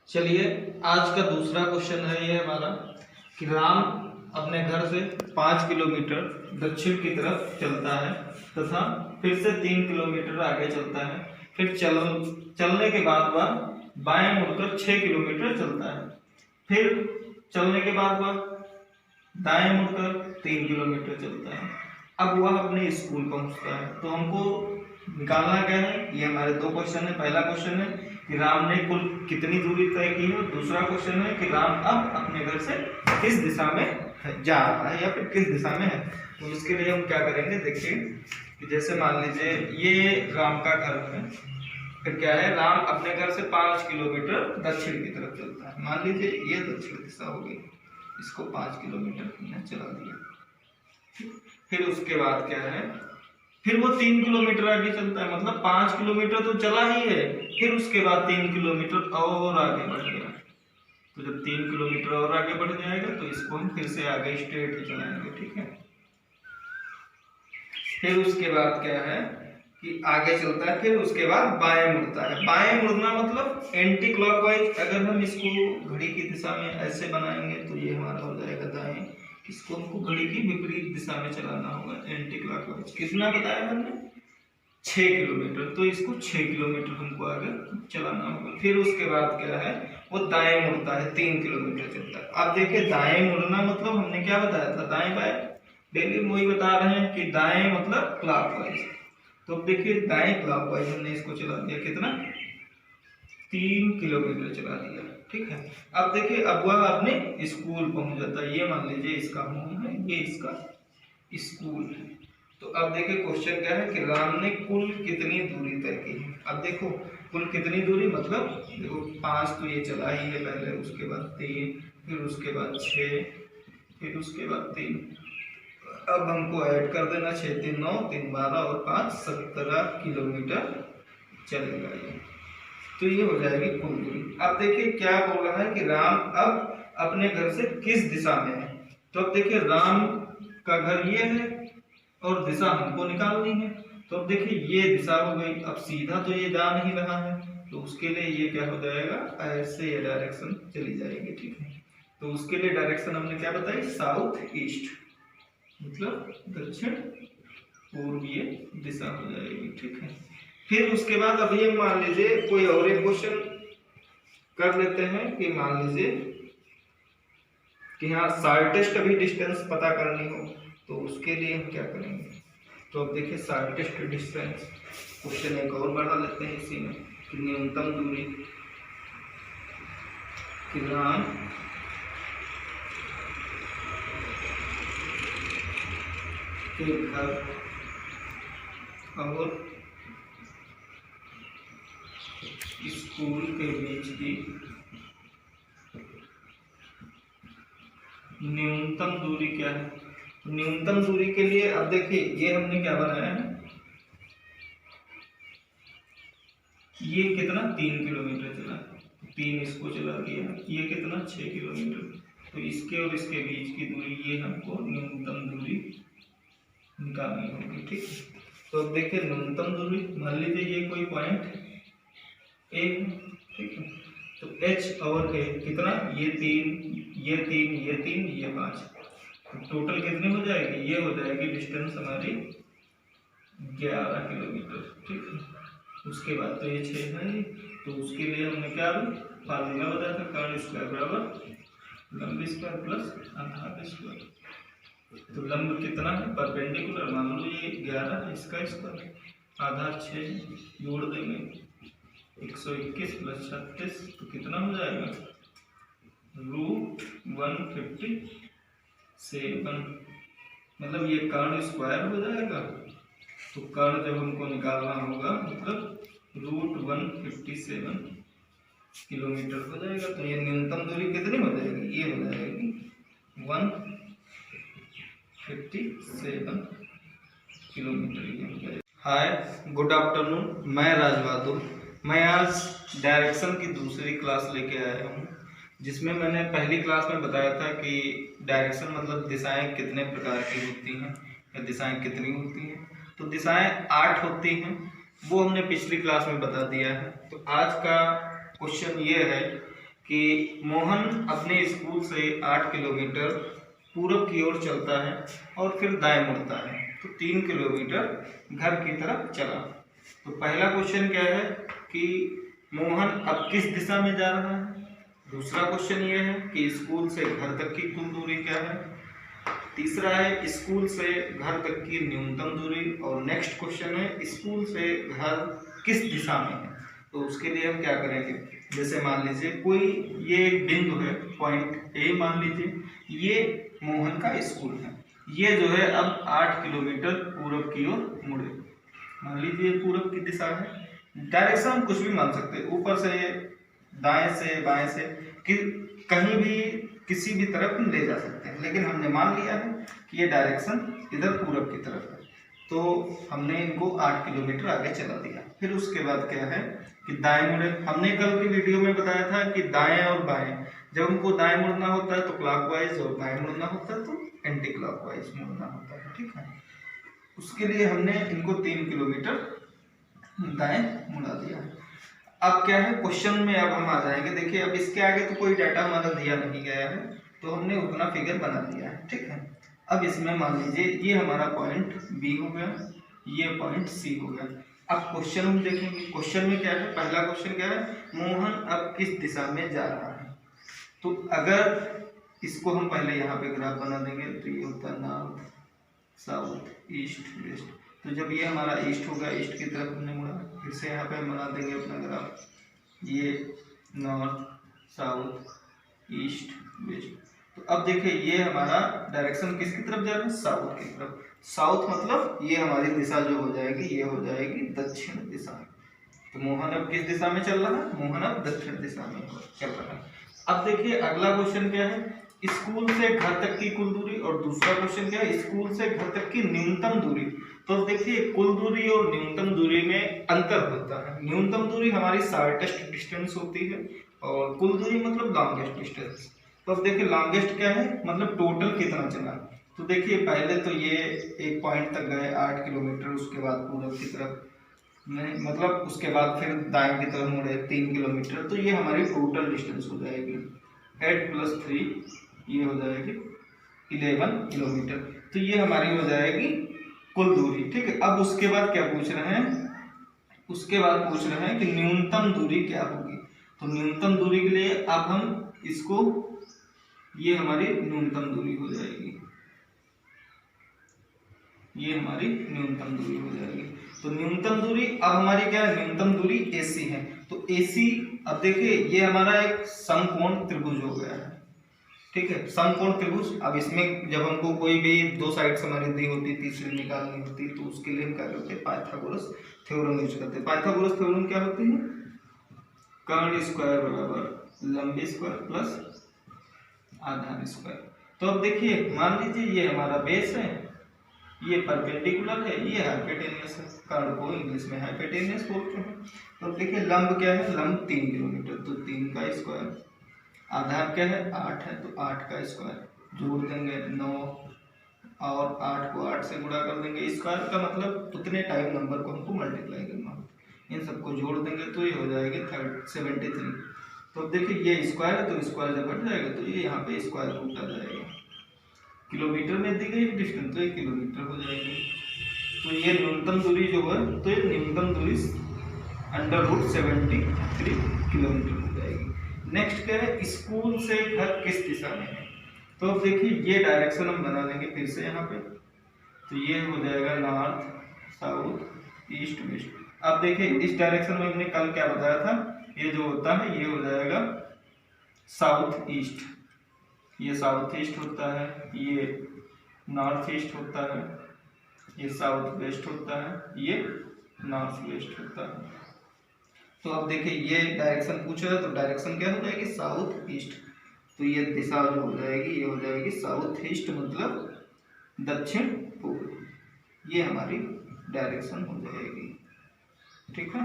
चलिए आज का दूसरा क्वेश्चन है ये हमारा कि राम अपने घर से 5 किलोमीटर दक्षिण की तरफ चलता है तथा फिर से 3 किलोमीटर आगे चलता है। फिर चलने के बाद वह बाएं मुड़कर 6 किलोमीटर चलता है। फिर चलने के बाद वह दाएं मुड़कर 3 किलोमीटर चलता है। अब वह अपने स्कूल पहुंचता है। तो हमको निकालना क्या है, ये हमारे दो क्वेश्चन है। पहला क्वेश्चन है कि राम ने कुल कितनी दूरी तय की है। दूसरा क्वेश्चन है कि राम अब अपने घर से किस दिशा में जा रहा है या फिर किस दिशा में है। तो इसके लिए हम क्या करेंगे, देखिए कि जैसे मान लीजिए ये राम का घर है, फिर क्या है, राम अपने घर से 5 किलोमीटर दक्षिण की तरफ चलता है। मान लीजिए ये दक्षिण दिशा हो गई, इसको 5 किलोमीटर हमने चला दिया। फिर उसके बाद क्या है, फिर वो 3 किलोमीटर आगे चलता है, मतलब 5 किलोमीटर तो चला ही है। फिर उसके बाद 3 किलोमीटर और आगे बढ़ गया। तो जब 3 किलोमीटर और आगे बढ़ जाएगा तो इसको हम फिर से आगे स्ट्रेट ही चलाएंगे, ठीक है। फिर उसके बाद क्या है कि आगे चलता है, फिर उसके बाद बाएं मुड़ता है। बाएं मुड़ना मतलब एंटी क्लॉकवाइज। अगर हम इसको घड़ी की दिशा में ऐसे बनाएंगे तो ये हमारा हो जाएगा दाएं। इसको हमको घड़ी की विपरीत दिशा में चलाना होगा, एंटी क्लॉकवाइज। कितना बताया हमने, 6 किलोमीटर। तो इसको 6 किलोमीटर हमको आगे चलाना होगा। फिर उसके बाद क्या है, वो दाएं मुड़ता है, 3 किलोमीटर चलता है। अब देखिए दाएं मुड़ना मतलब हमने क्या बताया था, दाएं बाएं डेली वही बता रहे हैं कि दाएं मतलब क्लॉकवाइज। तो अब देखिए दाएं क्लॉकवाइज हमने इसको चला दिया, कितना, 3 किलोमीटर चला दिया, ठीक है। अब देखिए अब वह अपने स्कूल पहुंच जाता है। ये मान लीजिए इसका होम है, ये इसका स्कूल है। तो अब देखिए क्वेश्चन क्या है कि राम ने कुल कितनी दूरी तय की है। अब देखो कुल कितनी दूरी मतलब देखो 5 तो ये चला ही है पहले, उसके बाद 3, फिर उसके बाद 6, फिर उसके बाद 3। अब हमको ऐड कर देना, 6 3 9, 3 12 और 5 17 किलोमीटर चलेगा ये। तो ये हो जाएगी कुल दूरी। अब देखिए क्या बोल रहा है कि राम अब अपने घर से किस दिशा में है। तो अब देखिए राम का घर ये है और दिशा हमको निकालनी है। तो अब देखिए ये दिशा हो गई। अब सीधा तो ये जा नहीं रहा है, तो उसके लिए ये क्या हो जाएगा, ऐसे ये डायरेक्शन चली जाएगी, ठीक है। तो उसके लिए डायरेक्शन हमने क्या बताई, साउथ ईस्ट, मतलब दक्षिण पूर्वीय दिशा हो जाएगी, ठीक है। फिर उसके बाद अब ये मान लीजिए कोई और एक क्वेश्चन कर लेते हैं कि मान लीजिए कि हाँ शॉर्टेस्ट अभी डिस्टेंस पता करनी हो, तो उसके लिए हम क्या करेंगे। तो अब देखिए शॉर्टेस्ट डिस्टेंस क्वेश्चन एक और बढ़ा लेते हैं इसी में कि न्यूनतम दूरी कि राम के घर और स्कूल के बीच की न्यूनतम दूरी क्या है। न्यूनतम दूरी के लिए अब देखिए ये हमने क्या बनाया है, ये कितना 3 किलोमीटर चला, 3 इसको चला दिया, ये कितना 6 किलोमीटर। तो इसके और इसके बीच की दूरी ये हमको न्यूनतम दूरी निकालनी होगी, ठीक है। तो अब देखिए न्यूनतम दूरी मान लीजिए ये कोई पॉइंट ए, ठीक है। तो h और a कितना, ये 3 ये 3 ये 3 ये 5, तो टोटल कितनी हो जाएगी, ये हो जाएगी डिस्टेंस हमारी 11 किलोमीटर, ठीक है। उसके बाद तो ये 6 है, तो उसके लिए हमने क्या फार्मूला बताया था, कर्ण स्क्वायर बराबर लंब स्क्वायर प्लस आधार स्क्वायर। तो लंब कितना है, परपेंडिकुलर मान लो ये 11 है, इसका स्क्वायर, आधार 6 जोड़ देंगे 121 प्लस 36, तो कितना हो जाएगा, √157, मतलब ये कर्ण स्क्वायर हो जाएगा। तो कर्ण जब हमको निकालना होगा मतलब √157 किलोमीटर हो जाएगा। तो ये न्यूनतम दूरी कितनी हो जाएगी, ये हो जाएगी 157 किलोमीटर ये हो जाएगा। हाय गुड आफ्टरनून, मैं राज बहादुर। मैं आज डायरेक्शन की दूसरी क्लास लेके आया हूँ, जिसमें मैंने पहली क्लास में बताया था कि डायरेक्शन मतलब दिशाएं कितने प्रकार की होती हैं या दिशाएं कितनी होती हैं। तो दिशाएं 8 होती हैं, वो हमने पिछली क्लास में बता दिया है। तो आज का क्वेश्चन ये है कि मोहन अपने स्कूल से 8 किलोमीटर पूरब की ओर चलता है और फिर दाएं मुड़ता है, तो 3 किलोमीटर घर की तरफ चला। तो पहला क्वेश्चन क्या है कि मोहन अब किस दिशा में जा रहा है। दूसरा क्वेश्चन ये है कि स्कूल से घर तक की कुल दूरी क्या है। तीसरा है स्कूल से घर तक की न्यूनतम दूरी। और नेक्स्ट क्वेश्चन है स्कूल से घर किस दिशा में है। तो उसके लिए हम क्या करेंगे, जैसे मान लीजिए कोई ये एक बिंदु है, पॉइंट ए मान लीजिए, ये मोहन का स्कूल है, ये जो है अब 8 किलोमीटर पूरब की ओर मुड़े। मान लीजिए पूरब की दिशा है, डायरेक्शन हम कुछ भी मान सकते हैं, ऊपर से दाएं से बाएं से कि कहीं भी किसी भी तरफ ले जा सकते हैं, लेकिन हमने मान लिया है कि ये डायरेक्शन इधर पूरब की तरफ है, तो हमने इनको 8 किलोमीटर आगे चला दिया। फिर उसके बाद क्या है कि दाएं मुड़े। हमने कल की वीडियो में बताया था कि दाएं और बाएं, जब हमको दाएं मुड़ना होता है तो क्लॉकवाइज और बाएं मुड़ना होता है तो एंटी क्लॉकवाइज मुड़ना होता है, ठीक है। उसके लिए हमने इनको 3 किलोमीटर दाएं मुड़ा दिया। अब क्या है क्वेश्चन में, अब हम आ जाएंगे। देखिए अब इसके आगे तो कोई डाटा हमारा दिया नहीं गया है, तो हमने उतना फिगर बना दिया है, ठीक है। अब इसमें मान लीजिए ये हमारा पॉइंट बी हो गया, ये पॉइंट सी हो गया। अब क्वेश्चन हम देखेंगे, क्वेश्चन में क्या है, पहला क्वेश्चन क्या है, मोहन अब किस दिशा में जा रहा है। तो अगर इसको हम पहले यहाँ पे ग्राफ बना देंगे तो ये होता है नॉर्थ साउथ ईस्ट वेस्ट। तो जब ये हमारा ईस्ट होगा, ईस्ट की तरफ हमने मुड़ा, फिर से यहाँ पे हम बना देंगे अपना ग्राफ, ये नॉर्थ साउथ ईस्ट वेस्ट। तो अब देखिए ये हमारा डायरेक्शन किसकी तरफ जा रहा है, साउथ की तरफ। साउथ मतलब ये हमारी दिशा जो हो जाएगी, ये हो जाएगी दक्षिण दिशा। तो मोहन अब किस दिशा में चल रहा है, मोहन अब दक्षिण दिशा में चल रहा है। अब देखिए अगला क्वेश्चन क्या है, स्कूल से घर तक की कुल दूरी। और दूसरा क्वेश्चन क्या है, स्कूल से घर तक की न्यूनतम दूरी। तो देखिए कुल दूरी और न्यूनतम दूरी में अंतर होता है। न्यूनतम दूरी हमारी शॉर्टेस्ट डिस्टेंस होती है और कुल दूरी मतलब लॉन्गेस्ट डिस्टेंस। तो अब देखिए लॉन्गेस्ट क्या है, मतलब टोटल कितना चला। तो देखिए पहले तो ये एक पॉइंट तक गए 8 किलोमीटर, उसके बाद पूरब की तरफ नहीं, मतलब उसके बाद फिर दाएं की तरफ मुड़े 3 किलोमीटर। तो ये हमारी टोटल डिस्टेंस हो जाएगी 8 + 3, ये हो जाएगी 11 किलोमीटर। तो ये हमारी हो जाएगी कुल दूरी, ठीक है। अब उसके बाद क्या पूछ रहे हैं, उसके बाद पूछ रहे हैं कि न्यूनतम दूरी क्या होगी। तो न्यूनतम दूरी के लिए अब हम इसको, ये हमारी न्यूनतम दूरी हो जाएगी, ये हमारी न्यूनतम दूरी हो जाएगी। तो न्यूनतम दूरी अब हमारी क्या है, न्यूनतम दूरी AC है। तो AC, अब देखिए ये हमारा एक समकोण त्रिभुज हो गया है, ठीक है, समकोण त्रिभुज। अब इसमें जब हमको कोई भी दो साइड से हमारी दी होती, तीसरी निकालनी होती, तो उसके लिए हम क्या करते हैं, पाइथागोरस थ्योरम यूज करते हैं। पाइथागोरस थ्योरम क्या होती है, कर्ण स्क्वायर बराबर लंबी स्क्वायर प्लस आधार स्क्वायर। तो अब देखिए मान लीजिए ये हमारा बेस है, ये परपेंडिकुलर है, ये हाइपोटेन्यूस है। कर्ण को इंग्लिश में हाइपोटेन्यूस बोलते हैं। तो देखिए लंब क्या है, लंब 3 किलोमीटर, तो 3 का स्क्वायर। आधार क्या है, 8 है, तो 8 का स्क्वायर। जोड़ देंगे 9 और 8 को 8 से गुणा कर देंगे। स्क्वायर का मतलब उतने टाइम नंबर को हमको मल्टीप्लाई करना होता है। इन सबको जोड़ देंगे तो ये हो जाएगी 73। तो अब देखिए ये स्क्वायर है, तो स्क्वायर जब हट जाएगा तो ये यहाँ पे स्क्वायर रूट आ जाएगा। किलोमीटर में दी गई डिस्टेंस तो 1 किलोमीटर हो जाएगी। तो ये न्यूनतम दूरी जो है, तो ये न्यूनतम दूरी √73 किलोमीटर हो जाएगी। नेक्स्ट क्या है, स्कूल से घर किस दिशा में है। तो अब देखिए ये डायरेक्शन हम बना लेंगे फिर से यहाँ पे। तो ये हो जाएगा नॉर्थ साउथ ईस्ट वेस्ट। अब देखिए इस डायरेक्शन में हमने कल क्या बताया था, ये जो होता है ये हो जाएगा साउथ ईस्ट, ये साउथ ईस्ट होता है, ये नॉर्थ ईस्ट होता है, ये साउथ वेस्ट होता है, ये नॉर्थ वेस्ट होता है। तो अब देखिए ये डायरेक्शन पूछा है, तो डायरेक्शन क्या हो जाएगी, साउथ ईस्ट। तो ये दिशा जो हो जाएगी, ये हो जाएगी साउथ ईस्ट मतलब दक्षिण पूर्व। ये हमारी डायरेक्शन हो जाएगी, ठीक है।